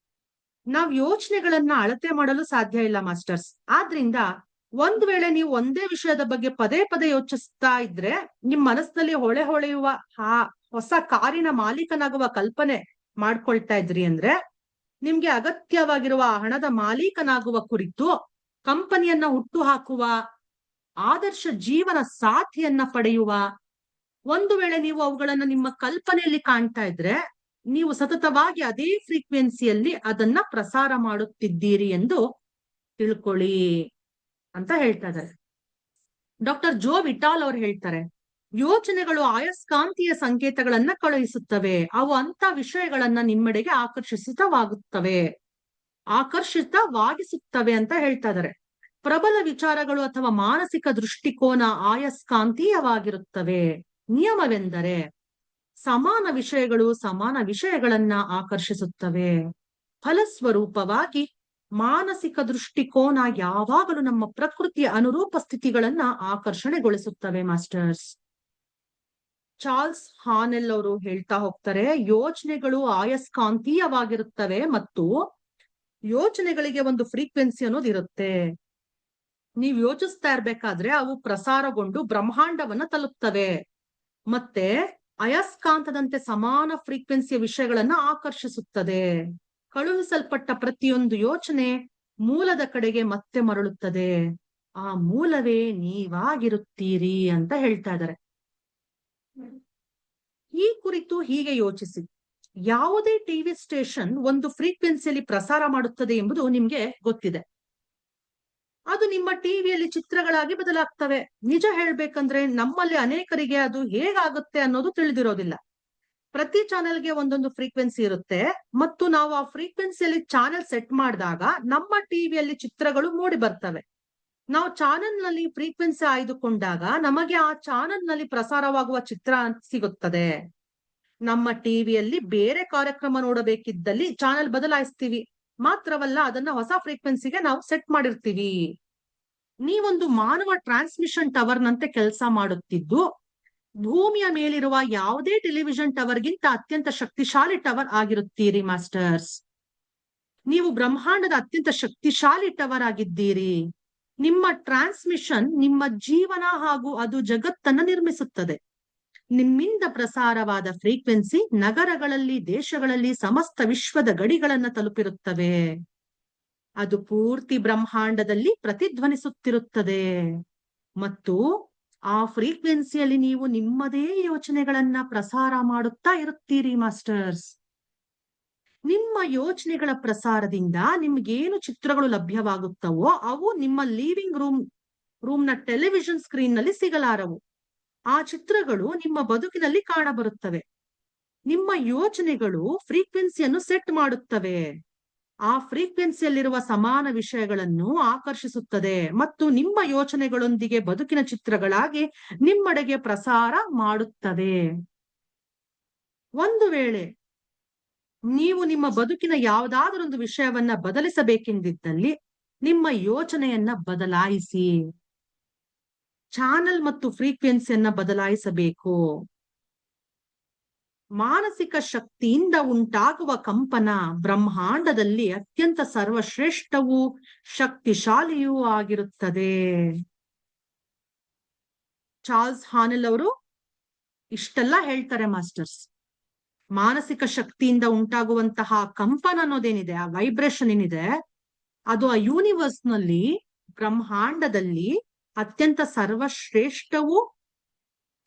ನಾವ್ ಯೋಚನೆಗಳನ್ನ ಅಳತೆ ಮಾಡಲು ಸಾಧ್ಯ ಇಲ್ಲ ಮಾಸ್ಟರ್ಸ್. ಆದ್ರಿಂದ ಒಂದ್ ವೇಳೆ ನೀವು ಒಂದೇ ವಿಷಯದ ಬಗ್ಗೆ ಪದೇ ಪದೇ ಯೋಚಿಸ್ತಾ ಇದ್ರೆ ನಿಮ್ ಮನಸ್ಸಿನಲ್ಲಿ ಹೊಳೆಯುವ ಹೊಸ ಕಾರಿನ ಮಾಲೀಕನಾಗುವ ಕಲ್ಪನೆ ಮಾಡ್ಕೊಳ್ತಾ ಇದ್ರಿ ಅಂದ್ರೆ ನಿಮ್ಗೆ ಅಗತ್ಯವಾಗಿರುವ ಹಣದ ಮಾಲೀಕನಾಗುವ ಕುರಿತು, ಕಂಪನಿಯನ್ನ ಹುಟ್ಟು ಹಾಕುವ, ಆದರ್ಶ ಜೀವನ ಸಾಥಿಯನ್ನ ಪಡೆಯುವ, ಒಂದು ವೇಳೆ ನೀವು ಅವುಗಳನ್ನ ನಿಮ್ಮ ಕಲ್ಪನೆಯಲ್ಲಿ ಕಾಣ್ತಾ ಇದ್ರೆ ನೀವು ಸತತವಾಗಿ ಅದೇ ಫ್ರೀಕ್ವೆನ್ಸಿಯಲ್ಲಿ ಅದನ್ನ ಪ್ರಸಾರ ಮಾಡುತ್ತಿದ್ದೀರಿ ಎಂದು ತಿಳ್ಕೊಳ್ಳಿ ಅಂತ ಹೇಳ್ತಾ ಇದ್ದಾರೆ. ಡಾಕ್ಟರ್ ಜೋ ವಿಟಾಲ್ ಅವ್ರು ಹೇಳ್ತಾರೆ, ಯೋಚನೆಗಳು ಆಯಸ್ಕಾಂತೀಯ ಸಂಕೇತಗಳನ್ನ ಕಳುಹಿಸುತ್ತವೆ. ಅವು ಅಂತ ವಿಷಯಗಳನ್ನ ನಿಮ್ಮೆಡೆಗೆ ಆಕರ್ಷಿತವಾಗಿಸುತ್ತವೆ ಅಂತ ಹೇಳ್ತಾ ಇದ್ದಾರೆ. ಪ್ರಬಲ ವಿಚಾರಗಳು ಅಥವಾ ಮಾನಸಿಕ ದೃಷ್ಟಿಕೋನ ಆಯಸ್ಕಾಂತೀಯವಾಗಿರುತ್ತವೆ. ನಿಯಮವೆಂದರೆ ಸಮಾನ ವಿಷಯಗಳು ಸಮಾನ ವಿಷಯಗಳನ್ನ ಆಕರ್ಷಿಸುತ್ತವೆ. ಫಲಸ್ವರೂಪವಾಗಿ ಮಾನಸಿಕ ದೃಷ್ಟಿಕೋನ ಯಾವಾಗಲೂ ನಮ್ಮ ಪ್ರಕೃತಿಯ ಅನುರೂಪ ಸ್ಥಿತಿಗಳನ್ನ ಆಕರ್ಷಣೆಗೊಳಿಸುತ್ತವೆ ಮಾಸ್ಟರ್ಸ್. ಚಾರ್ಲ್ಸ್ ಹಾನೆಲ್ ಅವರು ಹೇಳ್ತಾ ಹೋಗ್ತಾರೆ, ಯೋಚನೆಗಳು ಆಯಸ್ಕಾಂತೀಯವಾಗಿರುತ್ತವೆ ಮತ್ತು ಯೋಚನೆಗಳಿಗೆ ಒಂದು ಫ್ರೀಕ್ವೆನ್ಸಿ ಅನ್ನೋದು ಇರುತ್ತೆ. ನೀವ್ ಯೋಚಿಸ್ತಾ ಇರ್ಬೇಕಾದ್ರೆ ಅವು ಪ್ರಸಾರಗೊಂಡು ಬ್ರಹ್ಮಾಂಡವನ್ನ ತಲುಪ್ತವೆ ಮತ್ತೆ ಅಯಸ್ಕಾಂತದಂತೆ ಸಮಾನ ಫ್ರೀಕ್ವೆನ್ಸಿಯ ವಿಷಯಗಳನ್ನ ಆಕರ್ಷಿಸುತ್ತದೆ. ಕಳುಹಿಸಲ್ಪಟ್ಟ ಪ್ರತಿಯೊಂದು ಯೋಚನೆ ಮೂಲದ ಕಡೆಗೆ ಮತ್ತೆ ಮರಳುತ್ತದೆ. ಆ ಮೂಲವೇ ನೀವಾಗಿರುತ್ತೀರಿ ಅಂತ ಹೇಳ್ತಾ ಇದ್ದಾರೆ. ಈ ಕುರಿತು ಹೀಗೆ ಯೋಚಿಸಿ, ಯಾವುದೇ ಟಿವಿ ಸ್ಟೇಷನ್ ಒಂದು ಫ್ರೀಕ್ವೆನ್ಸಿಯಲ್ಲಿ ಪ್ರಸಾರ ಮಾಡುತ್ತದೆ ಎಂಬುದು ನಿಮ್ಗೆ ಗೊತ್ತಿದೆ. ಅದು ನಿಮ್ಮ ಟಿವಿಯಲ್ಲಿ ಚಿತ್ರಗಳಾಗಿ ಬದಲಾಗ್ತವೆ. ನಿಜ ಹೇಳ್ಬೇಕಂದ್ರೆ ನಮ್ಮಲ್ಲಿ ಅನೇಕರಿಗೆ ಅದು ಹೇಗಾಗುತ್ತೆ ಅನ್ನೋದು ತಿಳಿದಿರೋದಿಲ್ಲ. ಪ್ರತಿ ಚಾನೆಲ್ಗೆ ಒಂದೊಂದು ಫ್ರೀಕ್ವೆನ್ಸಿ ಇರುತ್ತೆ ಮತ್ತು ನಾವು ಆ ಫ್ರೀಕ್ವೆನ್ಸಿಯಲ್ಲಿ ಚಾನೆಲ್ ಸೆಟ್ ಮಾಡಿದಾಗ ನಮ್ಮ ಟಿವಿಯಲ್ಲಿ ಚಿತ್ರಗಳು ಮೂಡಿ ಬರ್ತವೆ. ನಾವು ಚಾನೆಲ್ ನಲ್ಲಿ ಫ್ರೀಕ್ವೆನ್ಸಿ ಆಯ್ದುಕೊಂಡಾಗ ನಮಗೆ ಆ ಚಾನೆಲ್ ನಲ್ಲಿ ಪ್ರಸಾರವಾಗುವ ಚಿತ್ರ ಸಿಗುತ್ತದೆ. ನಮ್ಮ ಟಿವಿಯಲ್ಲಿ ಬೇರೆ ಕಾರ್ಯಕ್ರಮ ನೋಡಬೇಕಿದ್ದಲ್ಲಿ ಚಾನೆಲ್ ಬದಲಾಯಿಸ್ತೀವಿ. ಮಾತ್ರವಲ್ಲ, ಅದನ್ನ ಹೊಸ ಫ್ರೀಕ್ವೆನ್ಸಿಗೆ ನಾವು ಸೆಟ್ ಮಾಡಿರ್ತೀವಿ. ನೀವೊಂದು ಮಾನವ ಟ್ರಾನ್ಸ್ಮಿಷನ್ ಟವರ್ ನಂತೆ ಕೆಲಸ ಮಾಡುತ್ತಿದ್ದು, ಭೂಮಿಯ ಮೇಲಿರುವ ಯಾವುದೇ ಟೆಲಿವಿಷನ್ ಟವರ್ಗಿಂತ ಅತ್ಯಂತ ಶಕ್ತಿಶಾಲಿ ಟವರ್ ಆಗಿರುತ್ತೀರಿ ಮಾಸ್ಟರ್ಸ್. ನೀವು ಬ್ರಹ್ಮಾಂಡದ ಅತ್ಯಂತ ಶಕ್ತಿಶಾಲಿ ಟವರ್ ಆಗಿದ್ದೀರಿ. ನಿಮ್ಮ ಟ್ರಾನ್ಸ್ಮಿಷನ್ ನಿಮ್ಮ ಜೀವನ ಹಾಗೂ ಅದು ಜಗತ್ತನ್ನು ನಿರ್ಮಿಸುತ್ತದೆ. ನಿಮ್ಮಿಂದ ಪ್ರಸಾರವಾದ ಫ್ರೀಕ್ವೆನ್ಸಿ ನಗರಗಳಲ್ಲಿ, ದೇಶಗಳಲ್ಲಿ, ಸಮಸ್ತ ವಿಶ್ವದ ಗಡಿಗಳನ್ನ ತಲುಪಿರುತ್ತವೆ. ಅದು ಪೂರ್ತಿ ಬ್ರಹ್ಮಾಂಡದಲ್ಲಿ ಪ್ರತಿಧ್ವನಿಸುತ್ತಿರುತ್ತದೆ ಮತ್ತು ಆ ಫ್ರೀಕ್ವೆನ್ಸಿಯಲ್ಲಿ ನೀವು ನಿಮ್ಮದೇ ಯೋಚನೆಗಳನ್ನ ಪ್ರಸಾರ ಮಾಡುತ್ತಾ ಇರುತ್ತೀರಿ ಮಾಸ್ಟರ್ಸ್. ನಿಮ್ಮ ಯೋಚನೆಗಳ ಪ್ರಸಾರದಿಂದ ನಿಮ್ಗೇನು ಚಿತ್ರಗಳು ಲಭ್ಯವಾಗುತ್ತವೋ ಅವು ನಿಮ್ಮ ಲಿವಿಂಗ್ ರೂಮ್ನ ಟೆಲಿವಿಷನ್ ಸ್ಕ್ರೀನ್ ನಲ್ಲಿ ಸಿಗಲಾರವು. ಆ ಚಿತ್ರಗಳು ನಿಮ್ಮ ಬದುಕಿನಲ್ಲಿ ಕಾಣಬರುತ್ತವೆ. ನಿಮ್ಮ ಯೋಚನೆಗಳು ಫ್ರೀಕ್ವೆನ್ಸಿಯನ್ನು ಸೆಟ್ ಮಾಡುತ್ತವೆ. ಆ ಫ್ರೀಕ್ವೆನ್ಸಿಯಲ್ಲಿರುವ ಸಮಾನ ವಿಷಯಗಳನ್ನು ಆಕರ್ಷಿಸುತ್ತದೆ ಮತ್ತು ನಿಮ್ಮ ಯೋಚನೆಗಳೊಂದಿಗೆ ಬದುಕಿನ ಚಿತ್ರಗಳಾಗಿ ನಿಮ್ಮೆಡೆಗೆ ಪ್ರಸಾರ ಮಾಡುತ್ತದೆ. ಒಂದು ವೇಳೆ ನೀವು ನಿಮ್ಮ ಬದುಕಿನ ಯಾವುದಾದರೊಂದು ವಿಷಯವನ್ನ ಬದಲಿಸಬೇಕೆಂದಿದ್ದಲ್ಲಿ ನಿಮ್ಮ ಯೋಚನೆಯನ್ನ ಬದಲಾಯಿಸಿ. ಚಾನಲ್ ಮತ್ತು ಫ್ರೀಕ್ವೆನ್ಸಿಯನ್ನ ಬದಲಾಯಿಸಬೇಕು. ಮಾನಸಿಕ ಶಕ್ತಿಯಿಂದ ಉಂಟಾಗುವ ಕಂಪನ ಬ್ರಹ್ಮಾಂಡದಲ್ಲಿ ಅತ್ಯಂತ ಸರ್ವಶ್ರೇಷ್ಠವೂ ಶಕ್ತಿಶಾಲಿಯೂ ಆಗಿರುತ್ತದೆ. ಚಾರ್ಲ್ಸ್ ಹಾನೆಲ್ ಅವರು ಇಷ್ಟೆಲ್ಲ ಹೇಳ್ತಾರೆ ಮಾಸ್ಟರ್ಸ್. ಮಾನಸಿಕ ಶಕ್ತಿಯಿಂದ ಉಂಟಾಗುವಂತಹ ಕಂಪನ ಅನ್ನೋದೇನಿದೆ, ಆ ವೈಬ್ರೇಷನ್ ಏನಿದೆ, ಅದು ಆ ಯೂನಿವರ್ಸ್ ನಲ್ಲಿ, ಬ್ರಹ್ಮಾಂಡದಲ್ಲಿ ಅತ್ಯಂತ ಸರ್ವಶ್ರೇಷ್ಠವೂ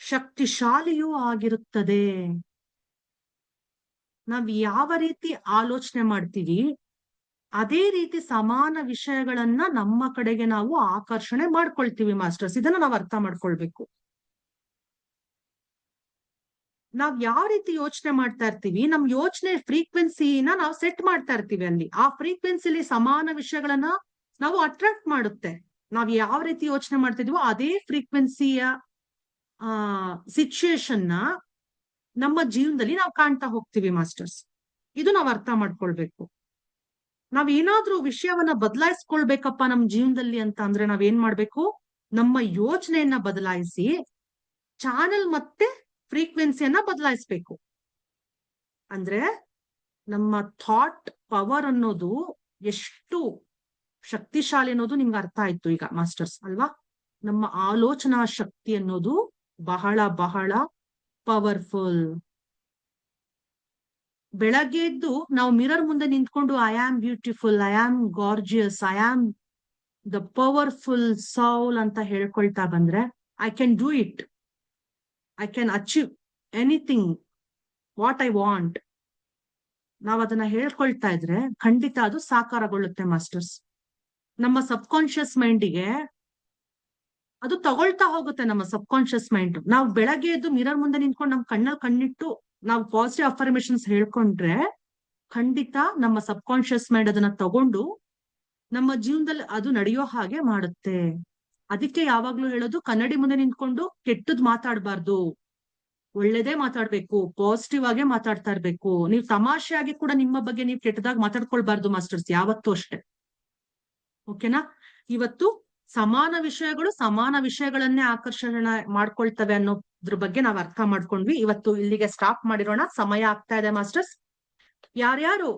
ಶಕ್ತಿಶಾಲಿಯೂ ಆಗಿರುತ್ತದೆ. ನಾವ್ ಯಾವ ರೀತಿ ಆಲೋಚನೆ ಮಾಡ್ತೀವಿ ಅದೇ ರೀತಿ ಸಮಾನ ವಿಷಯಗಳನ್ನ ನಮ್ಮ ಕಡೆಗೆ ನಾವು ಆಕರ್ಷಣೆ ಮಾಡ್ಕೊಳ್ತೀವಿ ಮಾಸ್ಟರ್ಸ್. ಇದನ್ನ ನಾವು ಅರ್ಥ ಮಾಡ್ಕೊಳ್ಬೇಕು. ನಾವ್ ಯಾವ ರೀತಿ ಯೋಚನೆ ಮಾಡ್ತಾ ಇರ್ತೀವಿ, ನಮ್ ಯೋಚನೆ ಫ್ರೀಕ್ವೆನ್ಸಿನ ನಾವು ಸೆಟ್ ಮಾಡ್ತಾ ಇರ್ತೀವಿ. ಅಲ್ಲಿ ಆ ಫ್ರೀಕ್ವೆನ್ಸಿಲಿ ಸಮಾನ ವಿಷಯಗಳನ್ನ ನಾವು ಅಟ್ರಾಕ್ಟ್ ಮಾಡುತ್ತೆ. ನಾವ್ ಯಾವ ರೀತಿ ಯೋಚನೆ ಮಾಡ್ತಿದೀವೋ ಅದೇ ಫ್ರೀಕ್ವೆನ್ಸಿಯ ಸಿಚುಯೇಷನ್ ನ ನಮ್ಮ ಜೀವನದಲ್ಲಿ ನಾವು ಕಾಣ್ತಾ ಹೋಗ್ತೀವಿ ಮಾಸ್ಟರ್ಸ್. ಇದು ನಾವ್ ಅರ್ಥ ಮಾಡ್ಕೊಳ್ಬೇಕು. ನಾವ್ ಏನಾದ್ರೂ ವಿಷಯವನ್ನ ಬದಲಾಯಿಸ್ಕೊಳ್ಬೇಕಪ್ಪ ನಮ್ ಜೀವನದಲ್ಲಿ ಅಂತ ಅಂದ್ರೆ ನಾವೇನ್ ಮಾಡ್ಬೇಕು, ನಮ್ಮ ಯೋಚನೆಯನ್ನ ಬದಲಾಯಿಸಿ ಚಾನೆಲ್ ಮತ್ತೆ ಫ್ರೀಕ್ವೆನ್ಸಿಯನ್ನ ಬದಲಾಯಿಸ್ಬೇಕು. ಅಂದ್ರೆ ನಮ್ಮ ಥಾಟ್ ಪವರ್ ಅನ್ನೋದು ಎಷ್ಟು ಶಕ್ತಿಶಾಲಿ ಅನ್ನೋದು ನಿಮ್ಗೆ ಅರ್ಥ ಆಯ್ತು ಈಗ ಮಾಸ್ಟರ್ಸ್ ಅಲ್ವಾ? ನಮ್ಮ ಆಲೋಚನಾ ಶಕ್ತಿ ಅನ್ನೋದು ಬಹಳ ಬಹಳ ಪವರ್ಫುಲ್. ಬೆಳಗ್ಗೆ ಎದ್ದು ನಾವು ಮಿರರ್ ಮುಂದೆ ನಿಂತ್ಕೊಂಡು I am beautiful, I am gorgeous, I am the powerful soul ಅಂತ ಹೇಳ್ಕೊಳ್ತಾ ಬಂದ್ರೆ I can do it, I can achieve anything what I want. ನಾವ್ ಅದನ್ನ ಹೇಳ್ಕೊಳ್ತಾ ಇದ್ರೆ ಖಂಡಿತ ಅದು ಸಾಕಾರಗೊಳ್ಳುತ್ತೆ ಮಾಸ್ಟರ್ಸ್. ನಮ್ಮ ಸಬ್ ಕಾನ್ಶಿಯಸ್ ಮೈಂಡಿಗೆ ಅದು ತಗೊಳ್ತಾ ಹೋಗುತ್ತೆ. ನಮ್ಮ ಸಬ್ ಕಾನ್ಶಿಯಸ್ ಮೈಂಡ್ ನಾವು ಬೆಳಗ್ಗೆ ಎದ್ದು ಮಿರರ್ ಮುಂದೆ ನಿಂತ್ಕೊಂಡು ನಮ್ ಕಣ್ಣಲ್ಲಿ ಕಣ್ಣಿಟ್ಟು ನಾವು ಪಾಸಿಟಿವ್ ಅಫರ್ಮೇಶನ್ಸ್ ಹೇಳ್ಕೊಂಡ್ರೆ ಖಂಡಿತ ನಮ್ಮ ಸಬ್ ಕಾನ್ಶಿಯಸ್ ಮೈಂಡ್ ಅದನ್ನ ತಗೊಂಡು ನಮ್ಮ ಜೀವನದಲ್ಲಿ ಅದು ನಡೆಯೋ ಹಾಗೆ ಮಾಡುತ್ತೆ. ಅದಕ್ಕೆ ಯಾವಾಗ್ಲೂ ಹೇಳೋದು, ಕನ್ನಡಿ ಮುಂದೆ ನಿಂತ್ಕೊಂಡು ಕೆಟ್ಟದ್ ಮಾತಾಡ್ಬಾರ್ದು, ಒಳ್ಳೇದೇ ಮಾತಾಡ್ಬೇಕು, ಪಾಸಿಟಿವ್ ಆಗೇ ಮಾತಾಡ್ತಾ ಇರ್ಬೇಕು. ನೀವು ತಮಾಷೆಯಾಗಿ ಕೂಡ ನಿಮ್ಮ ಬಗ್ಗೆ ನೀವು ಕೆಟ್ಟದಾಗ ಮಾತಾಡ್ಕೊಳ್ಬಾರ್ದು ಮಾಸ್ಟರ್ಸ್, ಯಾವತ್ತೂ ಅಷ್ಟೇ. ಓಕೆನಾ? ಇವತ್ತು ಸಮಾನ ವಿಷಯಗಳು ಸಮಾನ ವಿಷಯಗಳನ್ನೇ ಆಕರ್ಷಣೆ ಮಾಡ್ಕೊಳ್ತವೆ ಅನ್ನೋದ್ರ ಬಗ್ಗೆ ನಾವ್ ಅರ್ಥ ಮಾಡ್ಕೊಂಡ್ವಿ. ಇವತ್ತು ಇಲ್ಲಿಗೆ ಸ್ಟಾಪ್ ಮಾಡಿರೋಣ, ಸಮಯ ಆಗ್ತಾ ಇದೆ ಮಾಸ್ಟರ್ಸ್. ಯಾರ್ಯಾರು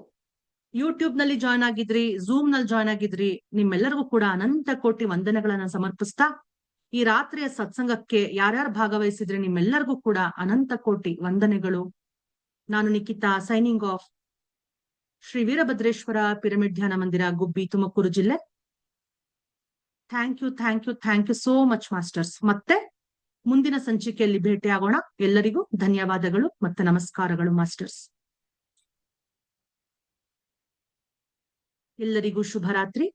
ಯೂಟ್ಯೂಬ್ ನಲ್ಲಿ ಜಾಯ್ನ್ ಆಗಿದ್ರಿ, ಝೂಮ್ ನಲ್ಲಿ ಜಾಯ್ನ್ ಆಗಿದ್ರಿ, ನಿಮ್ಮೆಲ್ಲರಿಗೂ ಕೂಡ ಅನಂತ ಕೋಟಿ ವಂದನೆಗಳನ್ನ ಸಮರ್ಪಿಸ್ತಾ, ಈ ರಾತ್ರಿಯ ಸತ್ಸಂಗಕ್ಕೆ ಯಾರ್ಯಾರು ಭಾಗವಹಿಸಿದ್ರಿ ನಿಮ್ಮೆಲ್ಲರಿಗೂ ಕೂಡ ಅನಂತ ಕೋಟಿ ವಂದನೆಗಳು. ನಾನು Nikhita, signing off. Shri Veerabhadreshwara pyramid Dhyana Mandira, Gubbi, Tumakuru ಜಿಲ್ಲೆ. Thank you, thank you, thank you so much masters. ಮತ್ತೆ ಮುಂದಿನ ಸಂಚಿಕೆಯಲ್ಲಿ ಭೇಟಿಯಾಗೋಣ. ಎಲ್ಲರಿಗೂ ಧನ್ಯವಾದಗಳು ಮತ್ತೆ ನಮಸ್ಕಾರಗಳು ಮಾಸ್ಟರ್ಸ್. ಎಲ್ಲರಿಗೂ ಶುಭರಾತ್ರಿ.